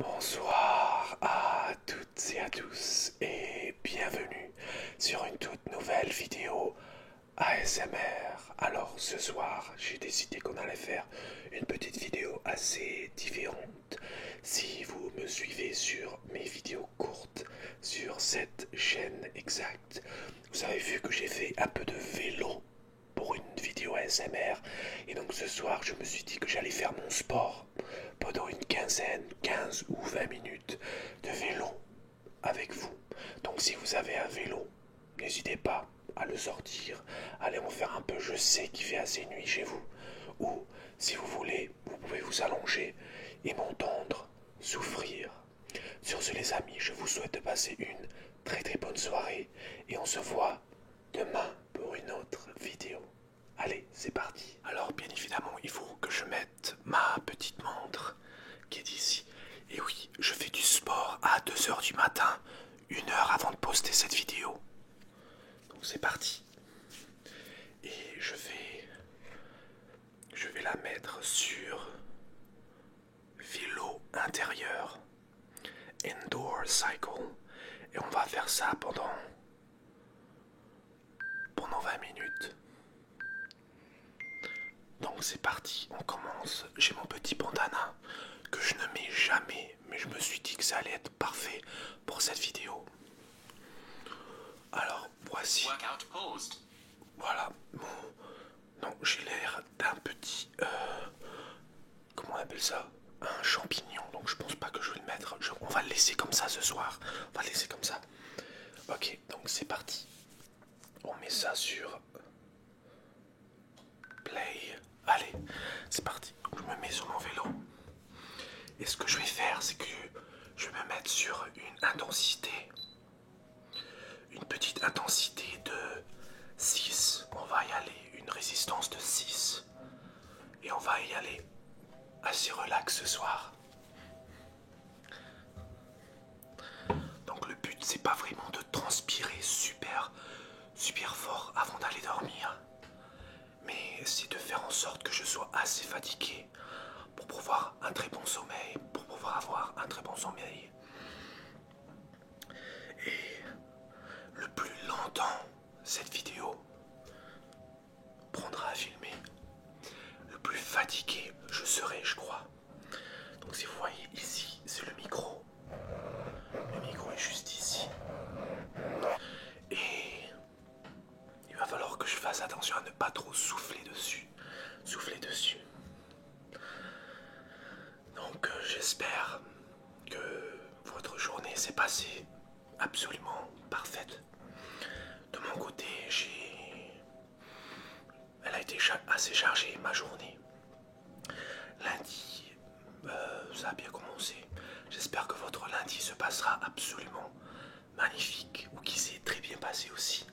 Bonsoir à toutes et à tous et bienvenue sur une toute nouvelle vidéo ASMR. Alors ce soir j'ai décidé qu'on allait faire une petite vidéo assez différente. Si vous me suivez sur mes vidéos courtes sur cette chaîne exacte, vous avez vu que j'ai fait un peu de vélo pour une vidéo ASMR et donc ce soir je me suis dit que j'allais faire mon sport pendant une quinzaine, 15 ou 20 minutes de vélo avec vous. Donc si vous avez un vélo, n'hésitez pas à le sortir, allez en faire un peu, je sais qu'il fait assez nuit chez vous. Ou si vous voulez, vous pouvez vous allonger et m'entendre souffrir. Sur ce les amis, je vous souhaite de passer une très très bonne soirée et on se voit demain pour une autre vidéo. Allez, c'est parti. Alors bien évidemment, il faut que je mette ma petite montre qui est ici. Et oui, je fais du sport à 2 heures du matin, 1 heure avant de poster cette vidéo. Donc c'est parti. Et je vais la mettre sur vélo intérieur, indoor cycle. Et on va faire ça pendant 20 minutes. Donc c'est parti, on commence. J'ai mon petit bandana que je ne mets jamais, mais je me suis dit que ça allait être parfait pour cette vidéo. Alors voici. Voilà. Non, j'ai l'air d'un petit... comment on appelle ça? Un champignon, donc je pense pas que je vais le mettre. On va le laisser comme ça ce soir. On va le laisser comme ça. Ok, donc c'est parti. On met ça sur... Play. Allez, c'est parti. Je me mets sur mon vélo. Et ce que je vais faire, c'est que je vais me mettre sur une intensité. Une petite intensité de 6. On va y aller. Une résistance de 6. Et on va y aller assez relax ce soir. Donc le but, c'est pas vraiment de transpirer super fort avant d'aller dormir. Mais c'est de faire en sorte que je sois assez fatigué pour pouvoir un très bon sommeil, pour pouvoir avoir un très bon sommeil. Et le plus longtemps cette vidéo prendra à filmer, le plus fatigué je serai, je crois. Donc si vous voyez ici, c'est le micro. Le micro est juste ici. Et il va falloir que je fasse attention à ne pas trop souffler dessus. Donc j'espère que votre journée s'est passée absolument parfaite. De mon côté, elle a été assez chargée ma journée. Lundi, ça a bien commencé. J'espère que votre lundi se passera absolument magnifique ou qu'il s'est très bien passé aussi.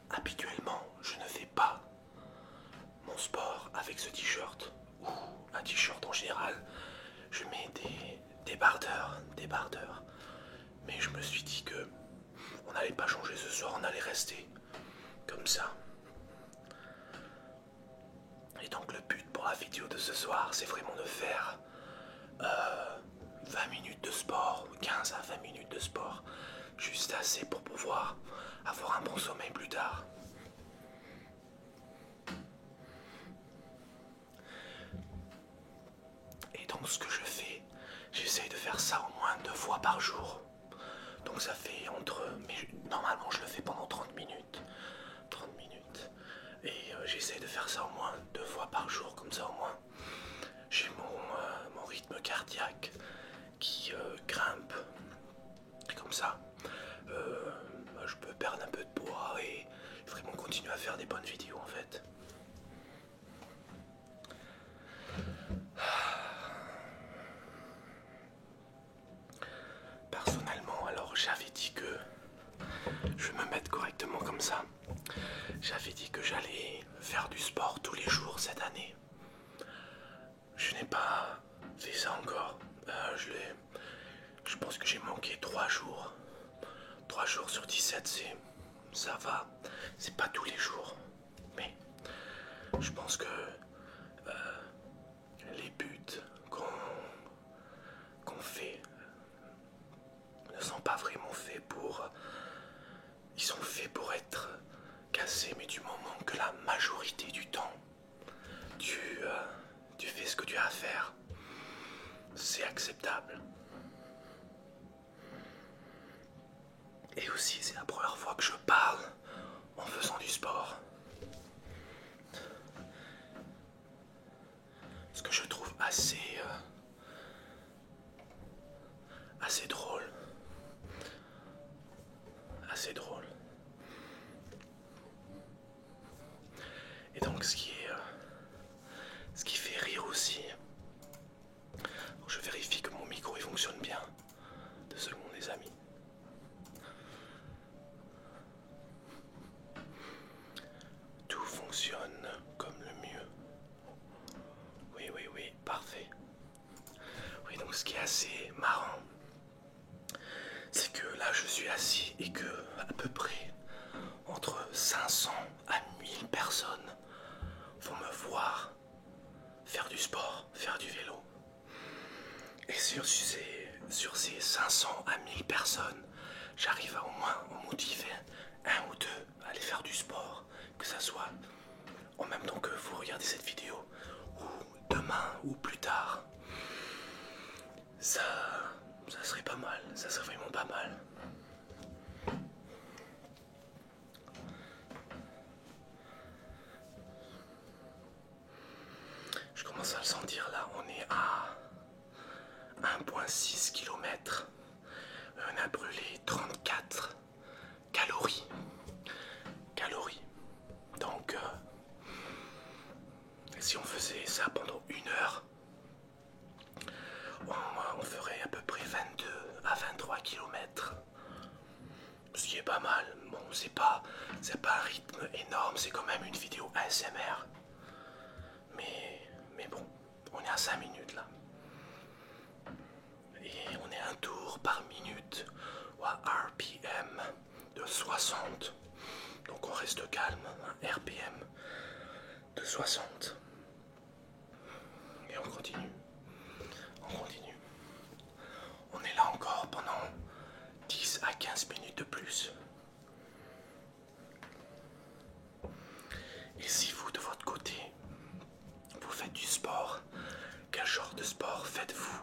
Habituellement, je ne fais pas mon sport avec ce t-shirt ou un t-shirt en général. Je mets des débardeurs. Mais je me suis dit que on n'allait pas changer ce soir, on allait rester comme ça. Et donc le but pour la vidéo de ce soir, c'est vraiment de faire 20 minutes de sport, 15 à 20 minutes de sport, juste assez pour pouvoir avoir un bon sommeil plus tard. Et donc ce que je fais, j'essaye de faire ça au moins 2 fois par jour. Donc ça fait mais normalement je le fais pendant 30 minutes. Et j'essaye de faire ça au moins 2 fois par jour, comme ça au moins j'ai mon rythme cardiaque qui grimpe. Et comme ça, je peux perdre un peu de poids et vraiment continuer à faire des bonnes vidéos en fait. Personnellement, alors j'avais dit que je vais me mettre correctement comme ça. J'avais dit que j'allais faire du sport tous les jours cette année. Je n'ai pas fait ça encore. Je pense que j'ai manqué 3 jours. 3 jours sur 17, ça va. C'est pas tous les jours. Mais je pense que les fait pour être cassé, mais du moment que la majorité du temps, tu fais ce que tu as à faire, c'est acceptable. Et aussi, c'est la première fois que je parle en faisant du sport. Ce que je trouve assez drôle. Assez drôle. Et donc ce qui fait rire aussi, donc je vérifie que mon micro il fonctionne bien, 2 secondes les amis. Tout fonctionne comme le mieux. Oui, parfait. Oui, donc ce qui est assez marrant, c'est que là je suis assis et que à peu près entre 500 à 1000 personnes vont me voir faire du sport, faire du vélo. Et sur ces 500 à 1000 personnes, j'arrive à au moins en motiver un ou deux à aller faire du sport, que ça soit en même temps que vous regardez cette vidéo, ou demain, ou plus tard. Ça serait pas mal, ça serait vraiment pas mal. Je commence à le sentir là, on est à 1,6 km. On a brûlé 34 calories. Donc, si on faisait ça pendant 1 heure, on ferait à peu près 22 à 23 km. Ce qui est pas mal. Bon, c'est pas un rythme énorme, c'est quand même une vidéo ASMR. Mais bon, on est à 5 minutes là. Et on est un tour par minute, ou à RPM de 60. Donc on reste calme, un RPM de 60. Et on continue. On est là encore pendant 10 à 15 minutes de plus. Et si vous, de votre côté, vous faites du sport, quel genre de sport faites-vous?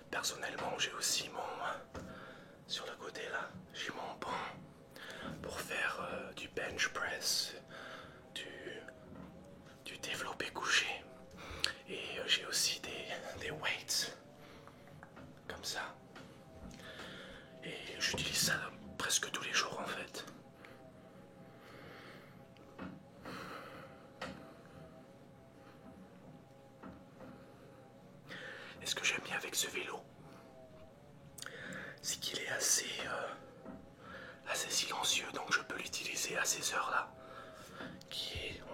Personnellement, j'ai aussi sur le côté là, j'ai mon banc pour faire du bench press, du développé couché. Et j'ai aussi des weights, comme ça. Et j'utilise ça presque tous les jours en fait. Et ce que j'aime bien avec ce vélo, c'est qu'il est assez silencieux, donc je peux l'utiliser à ces heures-là.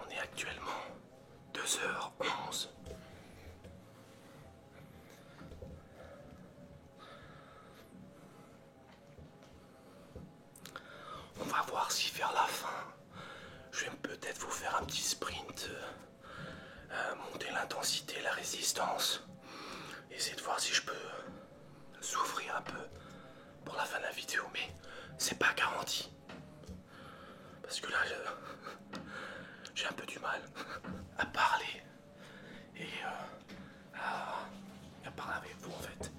On est actuellement 2h11. On va voir si vers la fin, je vais peut-être vous faire un petit sprint, monter l'intensité, la résistance, essayer de voir si je peux souffrir un peu pour la fin de la vidéo, mais c'est pas garanti. Parce que là, j'ai un peu du mal à parler et à parler avec vous en fait.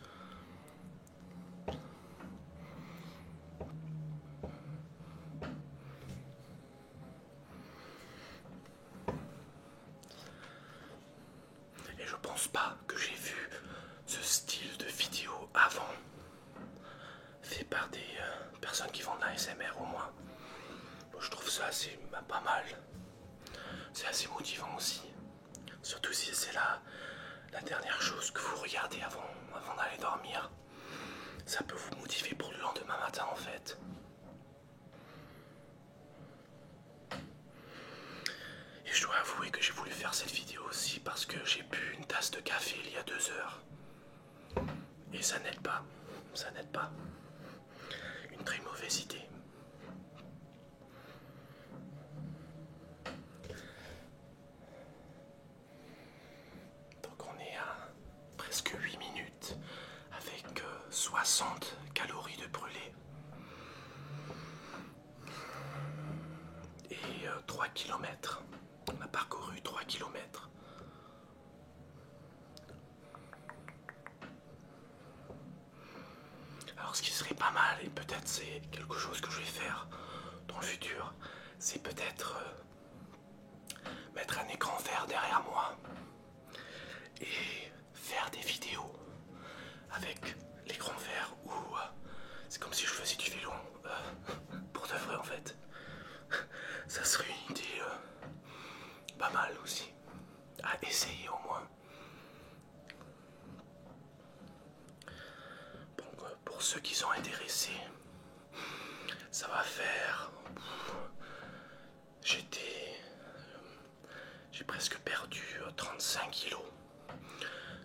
Et je pense pas que j'ai vu ce style de vidéo avant, fait par des personnes qui font de l'ASMR au moins. Bon, je trouve ça assez pas mal. C'est assez motivant aussi. Surtout si c'est la dernière chose que vous regardez avant d'aller dormir. Ça peut vous motiver pour le lendemain matin en fait. Et je dois avouer que j'ai voulu faire cette vidéo aussi parce que j'ai bu une tasse de café il y a 2 heures. Et ça n'aide pas. Une très mauvaise idée. Donc on est à presque 8 minutes avec 60 calories. kilomètres. On a parcouru 3 kilomètres. Alors ce qui serait pas mal, et peut-être c'est quelque chose que je vais faire dans le futur, c'est peut-être mettre un écran vert derrière moi et faire des vidéos avec l'écran vert où c'est comme si je faisais du vélo, pour de vrai en fait. Ça serait une idée pas mal aussi, à essayer au moins. Bon, pour ceux qui sont intéressés, ça va faire... J'ai presque perdu 35 kilos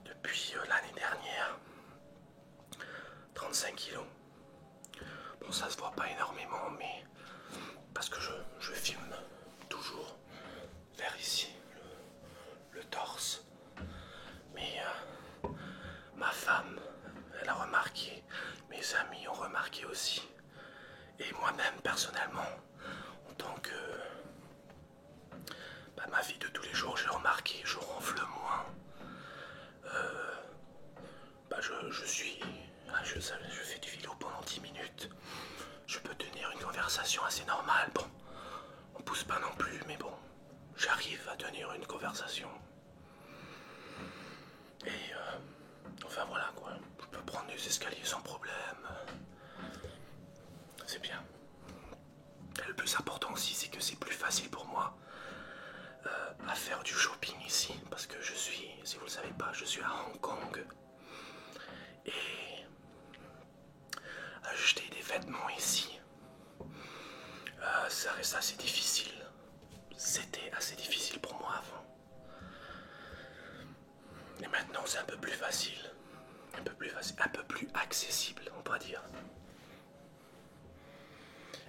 depuis l'année dernière. 35 kilos. Bon, ça se voit pas énormément, mais parce que je filme toujours vers ici, le torse. Mais ma femme, elle a remarqué, mes amis ont remarqué aussi. Et moi-même, personnellement, en tant que... ma vie de tous les jours, j'ai remarqué, je ronfle moins. Je fais du vélo pendant 10 minutes. Je peux tenir une conversation assez normale. Bon, on pousse pas non plus, mais bon, j'arrive à tenir une conversation. Et enfin voilà quoi, je peux prendre les escaliers sans problème. C'est bien. Et le plus important aussi, c'est que c'est plus facile pour moi à faire du shopping ici, parce que je suis, si vous le savez pas, je suis à Hong Kong. Et acheter des vêtements ici, ça reste assez difficile. C'était assez difficile pour moi avant. Et maintenant c'est un peu plus facile. Un peu plus facile, un peu plus accessible, on va dire.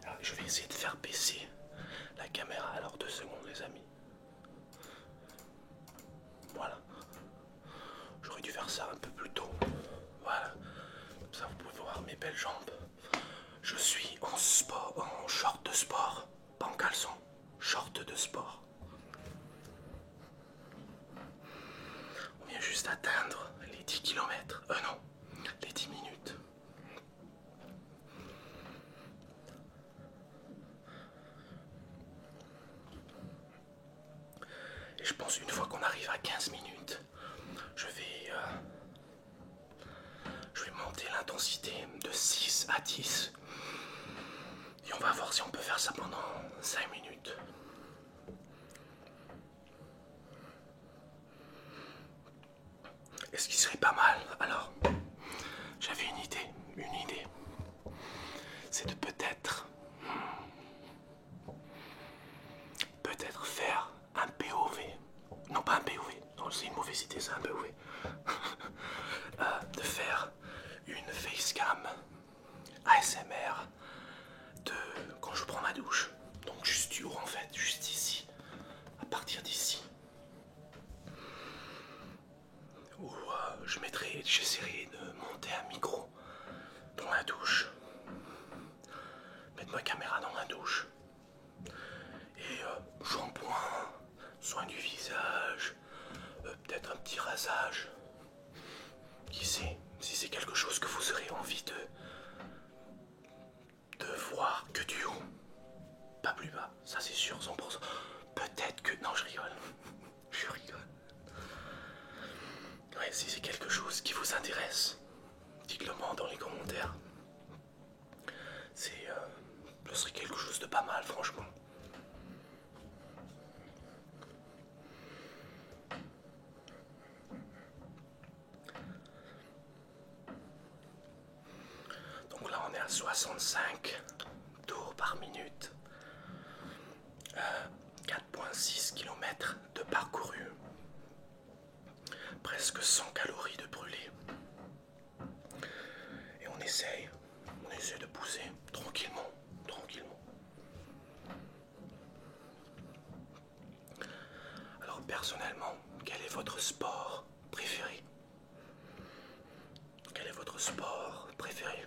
Alors, je vais essayer de faire baisser la caméra. Alors 2 secondes les amis. Voilà. J'aurais dû faire ça un peu plus tôt. Voilà. Comme ça vous pouvez voir mes belles jambes. Je suis en sport, en short de sport. Pas en caleçon. Short de sport. On vient juste atteindre les 10 km. Non, les 10 minutes. Et je pense une fois qu'on arrive à 15 minutes, je vais monter l'intensité de 6 à 10. Et on va voir si on peut faire ça pendant 5 minutes. Et ce qui serait pas mal, alors, j'avais une idée. C'est de peut-être faire un POV. Non, pas un POV, non, c'est une mauvaise idée, c'est un POV. De faire une facecam ASMR de quand je prends ma douche. Donc juste du haut en fait, juste ici. À partir d'ici. Où j'essaierai de monter un micro dans la douche. Mettre ma caméra dans la douche. Et shampoing, soin du visage, peut-être un petit rasage. Qui sait, si c'est quelque chose que vous aurez envie de voir que du haut, pas plus bas, ça c'est sûr, 100%. Peut-être que... Non, je rigole. Je rigole. Ouais, si c'est quelque chose qui vous intéresse, dites-le moi dans les commentaires. Ce serait quelque chose de pas mal, franchement. Donc là, on est à 65 tours par minute. 4,6 km de parcouru. Presque 100 calories de brûlées. Et on essaie de pousser tranquillement. Alors personnellement, quel est votre sport préféré? Quel est votre sport préféré?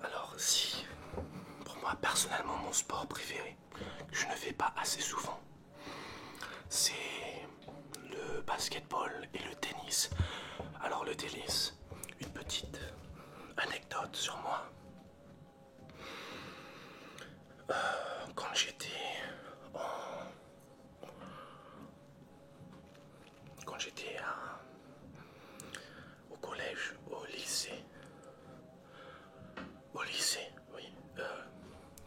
Alors si, pour moi personnellement, mon sport préféré, que je ne fais pas assez souvent, c'est le basketball et le tennis. Alors le tennis, une petite anecdote sur moi. Quand j'étais au collège, au lycée, oui,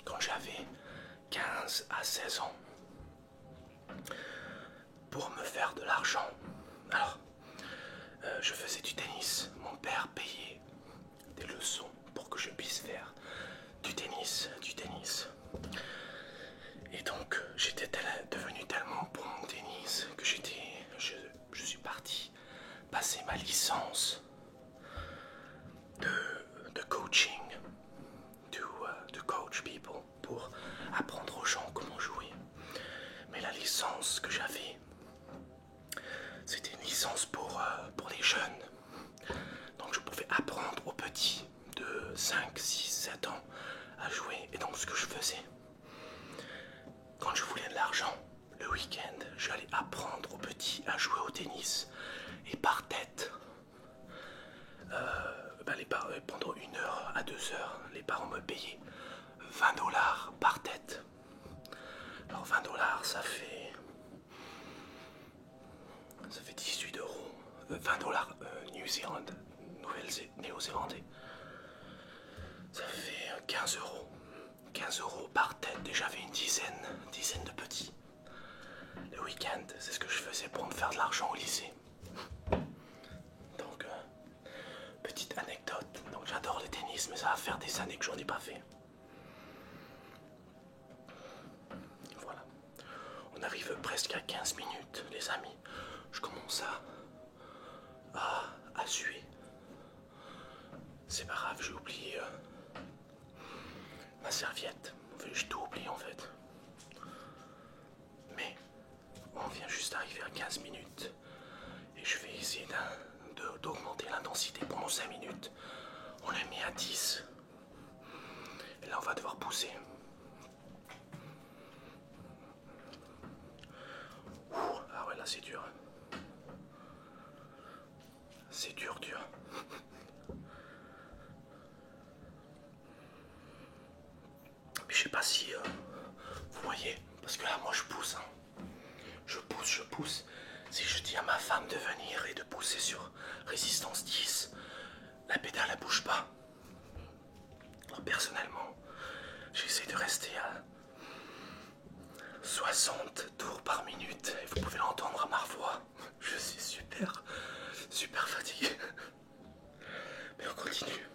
quand j'avais 15 à 16 ans, pour me faire de l'argent. Alors, je faisais du tennis. Mon père payait des leçons pour que je puisse faire du tennis, Et donc, j'étais devenu tellement bon au tennis que je suis parti passer ma licence de coaching, to coach people, pour apprendre aux gens comment jouer. Mais la licence que j'avais, c'était une licence pour les jeunes. Donc je pouvais apprendre aux petits de 5, 6, 7 ans à jouer. Et donc ce que je faisais, quand je voulais de l'argent, le week-end, j'allais apprendre aux petits à jouer au tennis. Et par tête, pendant 1 heure à 2 heures, les parents me payaient 20 $ par tête. Alors 20 $, ça fait 18 €. 20 $ néo-zélandais. Ça fait 15 €. 15 € par tête et j'avais une dizaine de petits. Le week-end, c'est ce que je faisais pour me faire de l'argent au lycée. Donc, petite anecdote. Donc j'adore le tennis, mais ça va faire des années que j'en ai pas fait. Voilà. On arrive presque à 15 minutes, les amis. Je commence à suer. C'est pas grave, j'ai oublié ma serviette. J'ai tout oublié en fait. Mais on vient juste d'arriver à 15 minutes. Et je vais essayer d'augmenter l'intensité pendant 5 minutes. On l'a mis à 10. Et là on va devoir pousser. Ah ouais, là c'est dur. C'est dur. Mais je sais pas si vous voyez, parce que là moi je pousse. Je pousse. Si je dis à ma femme de venir et de pousser sur résistance 10, la pédale elle bouge pas. Alors personnellement, j'essaie de rester à 60 tours par minute. Et vous pouvez l'entendre à ma voix. Je suis super fatigué. Mais on continue.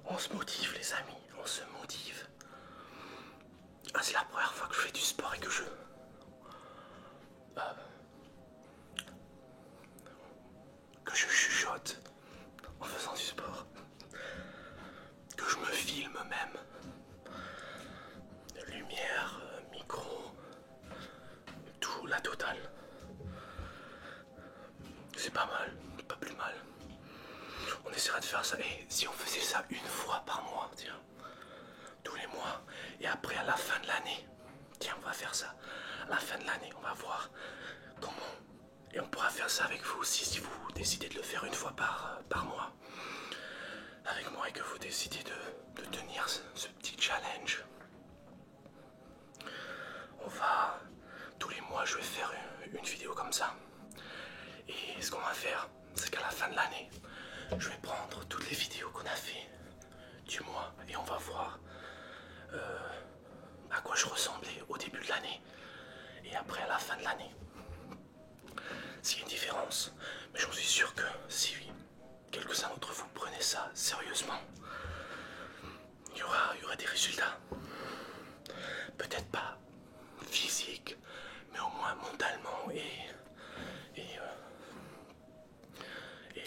On se motive les amis, on se motive. Ah, c'est la première fois que je fais du sport et que je chuchote en faisant du sport. Que je me filme même. Lumière, micro, tout, la totale. C'est pas mal, pas plus mal. On essaiera de faire ça. Et si on faisait ça 1 fois par mois, tiens, tous les mois, et après à la fin de l'année, tiens, on va faire ça. À la fin de l'année, on va voir comment. Et on pourra faire ça avec vous aussi si vous décidez de le faire 1 fois par mois. Avec moi et que vous décidez de tenir ce petit challenge. Tous les mois, je vais faire une vidéo comme ça. Et ce qu'on va faire, c'est qu'à la fin de l'année, je vais prendre toutes les vidéos qu'on a fait du mois et on va voir à quoi je ressemblais au début de l'année et après à la fin de l'année. S'il y a une différence, mais j'en suis sûr que si quelques-uns d'entre vous prenez ça sérieusement, il y aura des résultats. Peut-être pas physiques, mais au moins mentalement et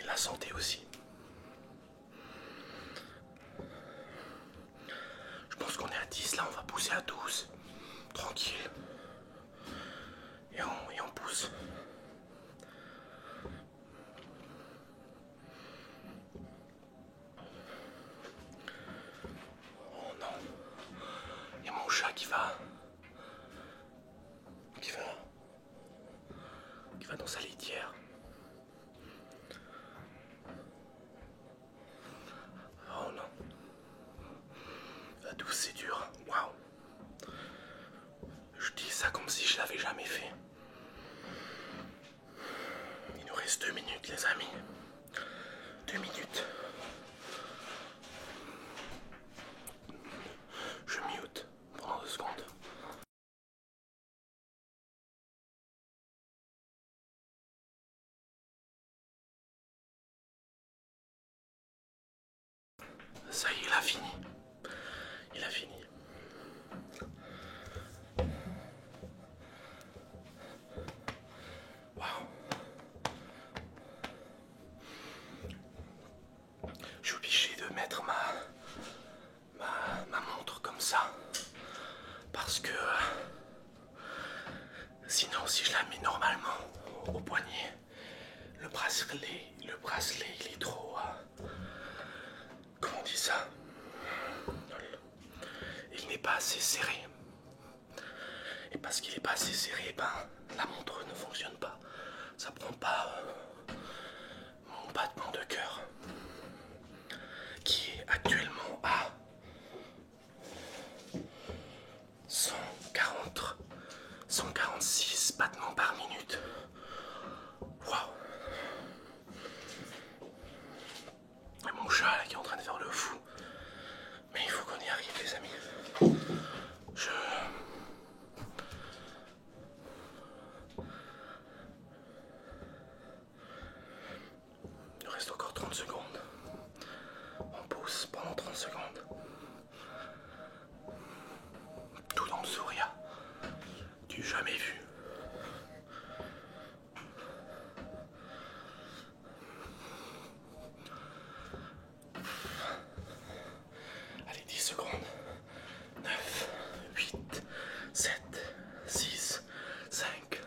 la santé aussi. Je pense qu'on est à 10, là on va pousser à 12. Tranquille. Et on pousse. Oh non. qui va dans sa litière. Oh non. La douce c'est dur. Waouh. Je dis ça comme si je l'avais jamais fait. Il nous reste 2 minutes les amis. 2 minutes. Je mute pendant 2 secondes. Ça y est, il a fini. Il a fini. Waouh. Je suis obligé de mettre ma montre comme ça. Parce que sinon, si je la mets normalement au poignet, le bracelet il est trop... comment on dit ça? Il n'est pas assez serré. Et parce qu'il n'est pas assez serré, ben, la montre ne fonctionne pas. Ça prend pas mon battement de cœur, qui est actuellement à 146 battements par minute. Waouh. Et mon chat là qui est en train de faire le fou. Mais il faut qu'on y arrive les amis. Il reste encore 30 secondes. On pousse pendant 30 secondes. Tout dans le sourire. Du jamais vu. Allez, 10 secondes. 9, 8, 7, 6, 5,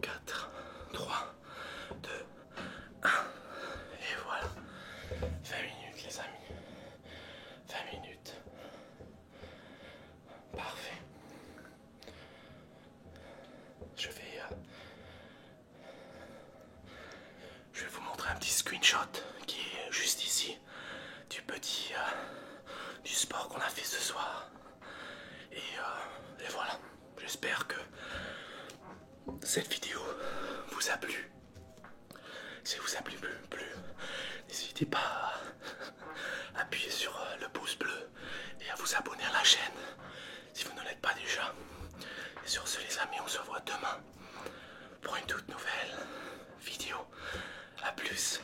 4, 3, 2, 1. Et voilà. 20 minutes les amis. 20 minutes. Parfait. Je vais vous montrer un petit screenshot qui est juste ici du sport qu'on a fait ce soir. Et voilà. J'espère que cette vidéo vous a plu. Si vous a plu, n'hésitez pas à appuyer sur le pouce bleu et à vous abonner à la chaîne si vous ne l'êtes pas déjà. Et sur ce les amis, on se revoit demain pour une toute nouvelle vidéo. A plus.